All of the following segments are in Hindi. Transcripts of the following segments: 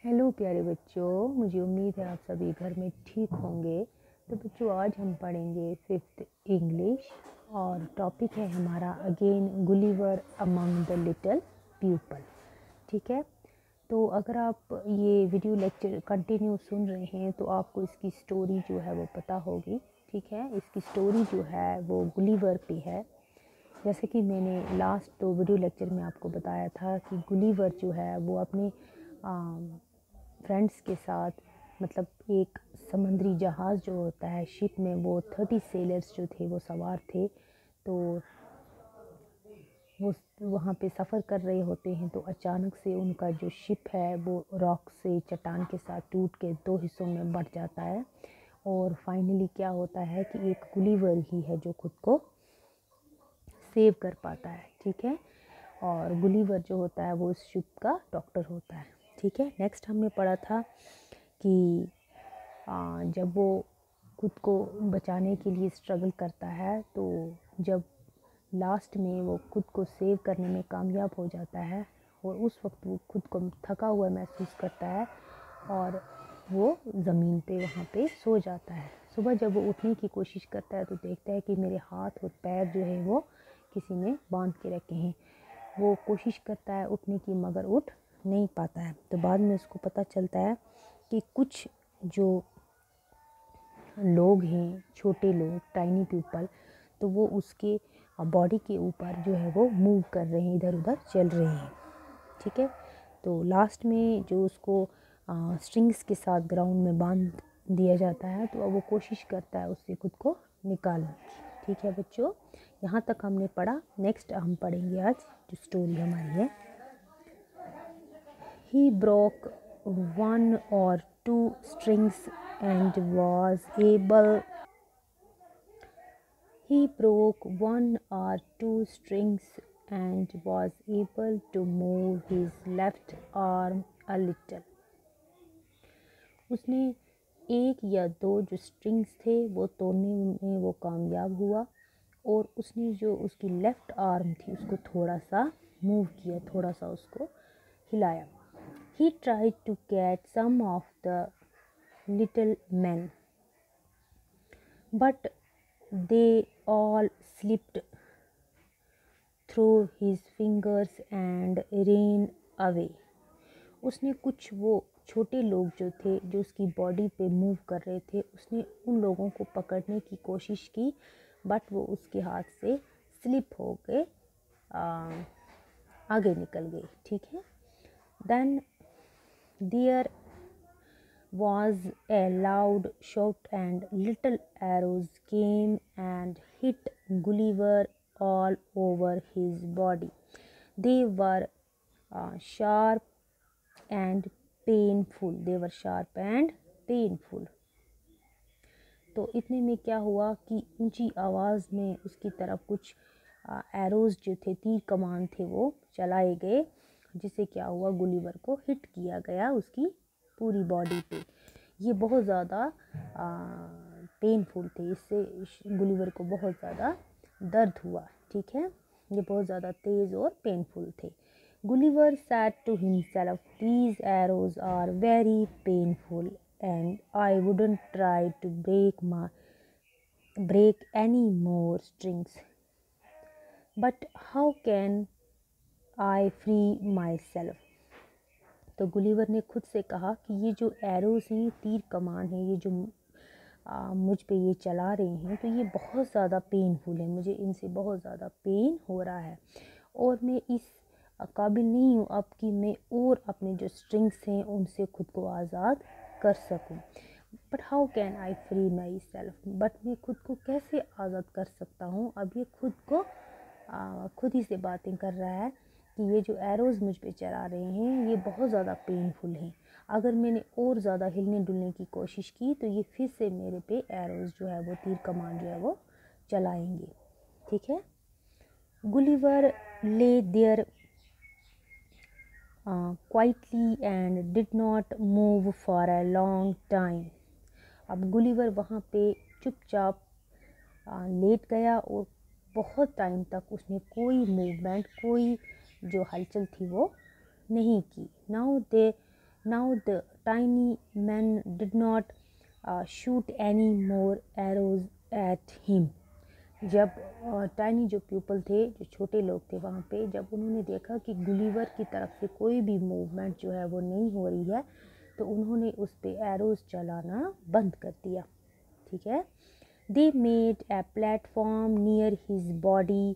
हेलो प्यारे बच्चों, मुझे उम्मीद है आप सभी घर में ठीक होंगे। तो बच्चों, आज हम पढ़ेंगे 5th इंग्लिश और टॉपिक है हमारा again Gulliver among the little people. ठीक है, तो अगर आप ये वीडियो लेक्चर कंटिन्यू सुन रहे हैं तो आपको इसकी स्टोरी जो है वो पता होगी। ठीक है, इसकी स्टोरी जो है वो गुलिवर पे है। जैसे कि मैंने लास्ट 2 वीडियो लेक्चर में आपको बताया था कि गुलिवर जो है वो अपने फ्रेंड्स के साथ, मतलब एक समुद्री जहाज़ जो होता है शिप में, वो 30 सेलर्स जो थे वो सवार थे। तो वो वहाँ पे सफ़र कर रहे होते हैं तो अचानक से उनका जो शिप है वो रॉक से, चट्टान के साथ टूट के 2 हिस्सों में बट जाता है। और फाइनली क्या होता है कि एक गुलिवर ही है जो खुद को सेव कर पाता है। ठीक है, और गुलिवर जो होता है वो उस शिप का डॉक्टर होता है। ठीक है, नेक्स्ट हमने पढ़ा था कि जब वो खुद को बचाने के लिए स्ट्रगल करता है तो जब लास्ट में वो खुद को सेव करने में कामयाब हो जाता है और उस वक्त वो खुद को थका हुआ महसूस करता है और वो ज़मीन पे वहाँ पे सो जाता है। सुबह जब वो उठने की कोशिश करता है तो देखता है कि मेरे हाथ और पैर जो है वो किसी ने बांध के रखे हैं। वो कोशिश करता है उठने की मगर उठ नहीं पाता है। तो बाद में उसको पता चलता है कि कुछ जो लोग हैं, छोटे लोग, टाइनी पीपल, तो वो उसके बॉडी के ऊपर जो है वो मूव कर रहे हैं, इधर उधर चल रहे हैं। ठीक है, तो लास्ट में जो उसको स्ट्रिंग्स के साथ ग्राउंड में बांध दिया जाता है तो अब वो कोशिश करता है उससे खुद को निकालने की। ठीक है बच्चों, यहाँ तक हमने पढ़ा। नेक्स्ट हम पढ़ेंगे आज जो स्टोरी हमारी है। He broke 1 or 2 strings and was able He broke 1 or 2 strings and was able to move his left arm a little. उसने 1 या 2 जो स्ट्रिंग्स थे वो तोड़ने में वो कामयाब हुआ और उसने जो उसकी लेफ़्ट आर्म थी उसको थोड़ा सा मूव किया, थोड़ा सा उसको हिलाया। He tried to catch some of the little men, but they all slipped through his fingers and ran away. उसने कुछ वो छोटे लोग जो थे जो उसकी बॉडी पे मूव कर रहे थे, उसने उन लोगों को पकड़ने की कोशिश की बट वो उसके हाथ से स्लिप हो गए, आगे निकल गए। ठीक है, then there was a loud shout and little arrows came and hit Gulliver all over his body. They were sharp and painful. They were sharp and painful. तो इतने में क्या हुआ कि ऊंची आवाज़ में उसकी तरफ कुछ एरोज़ जो थे, तीर कमान थे, वो चलाए गए, जिससे क्या हुआ, गुलिवर को हिट किया गया उसकी पूरी बॉडी पे। ये बहुत ज़्यादा पेनफुल थे, इससे गुलिवर को बहुत ज़्यादा दर्द हुआ। ठीक है, ये बहुत ज़्यादा तेज़ और पेनफुल थे। Gulliver said to himself, "These arrows are very painful and I wouldn't try to break any more strings. But how can I free myself?" तो गुलिवर ने खुद से कहा कि ये जो एरोज़ हैं, तीर कमान है, ये जो मुझ पे ये चला रहे हैं, तो ये बहुत ज़्यादा पेनफुल है, मुझे इनसे बहुत ज़्यादा पेन हो रहा है और मैं इस काबिल नहीं हूँ अब कि मैं और अपने जो स्ट्रिंग्स हैं उनसे खुद को आज़ाद कर सकूँ। But how can I free my self, but मैं खुद को कैसे आज़ाद कर सकता हूँ। अब ये खुद को खुद ही से बातें कर रहा है कि ये जो एरोज़ मुझ पे चला रहे हैं ये बहुत ज़्यादा पेनफुल हैं। अगर मैंने और ज़्यादा हिलने डुलने की कोशिश की तो ये फिर से मेरे पे एरोज़ जो है वो, तीर कमान जो है वो चलाएंगे। ठीक है, Gulliver lay their quietly and did not move for a long time. अब गुलिवर वहाँ पे चुपचाप लेट गया और बहुत टाइम तक उसने कोई मूवमेंट, कोई जो हलचल थी वो नहीं की। Now they Now the tiny man did not shoot any more arrows at him. जब टाइनी जो पीपल थे, जो छोटे लोग थे वहाँ पे, जब उन्होंने देखा कि गुलिवर की तरफ से कोई भी मूवमेंट जो है वो नहीं हो रही है, तो उन्होंने उस पे एरोज चलाना बंद कर दिया। ठीक है। They made a platform near his body.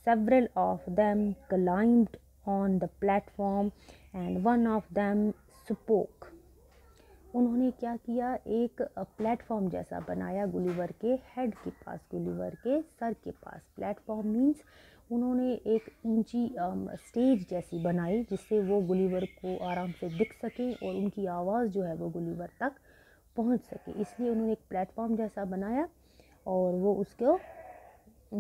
Several of them climbed on the platform and one of them spoke. उन्होंने क्या किया, एक प्लेटफॉर्म जैसा बनाया गुलिवर के हेड के पास, गुलिवर के सर के पास। प्लेटफॉर्म मीन्स उन्होंने एक ऊंची स्टेज जैसी बनाई जिससे वो गुलिवर को आराम से दिख सके और उनकी आवाज़ जो है वो गुलिवर तक पहुंच सके, इसलिए उन्होंने एक प्लेटफॉर्म जैसा बनाया और वो उसको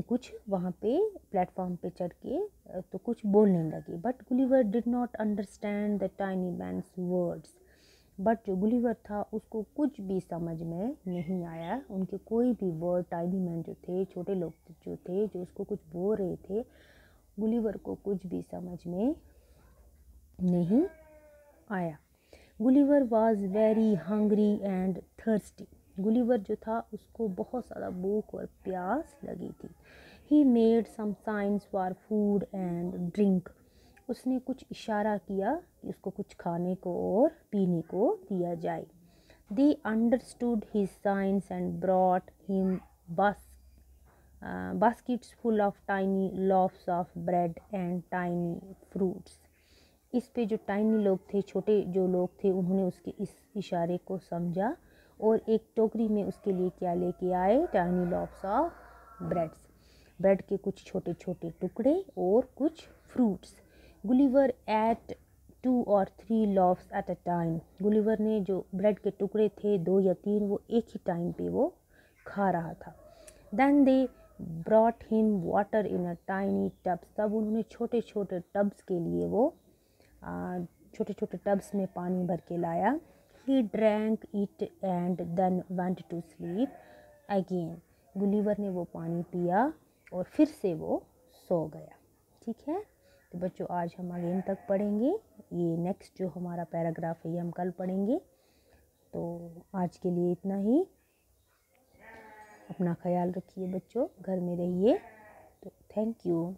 कुछ वहाँ पे प्लेटफॉर्म पे चढ़ के तो कुछ बोलने लगी। But Gulliver did not understand the tiny man's words. But जो गुलिवर था उसको कुछ भी समझ में नहीं आया, उनके कोई भी वर्ड, टाइनी मैन जो थे, छोटे लोग जो थे, जो उसको कुछ बोल रहे थे, गुलिवर को कुछ भी समझ में नहीं आया। Gulliver was very hungry and thirsty. Gulliver जो था उसको बहुत ज़्यादा भूख और प्यास लगी थी। He made some signs for food and drink. उसने कुछ इशारा किया कि उसको कुछ खाने को और पीने को दिया जाए। They understood his science and brought him baskets full of tiny loaves of bread and tiny fruits. इस पे जो टाइनी लोग थे, छोटे जो लोग थे, उन्होंने उसके इस इशारे को समझा और एक टोकरी में उसके लिए क्या लेके आए, tiny loafs of breads, bread के कुछ छोटे छोटे टुकड़े और कुछ fruits. Gulliver ate 2 or 3 loaves at a time। Gulliver ने जो ब्रेड के टुकड़े थे 2 या 3, वो एक ही टाइम पे वो खा रहा था। Then they brought him water in a tiny tubs। तब उन्होंने छोटे छोटे टब्स के लिए वो छोटे छोटे टब्स में पानी भर के लाया। He drank it and then went to sleep again। Gulliver ने वो पानी पिया और फिर से वो सो गया। ठीक है, तो बच्चों आज हम अगेन तक पढ़ेंगे। ये नेक्स्ट जो हमारा पैराग्राफ है ये हम कल पढ़ेंगे। तो आज के लिए इतना ही। अपना ख्याल रखिए बच्चों, घर में रहिए। तो थैंक यू।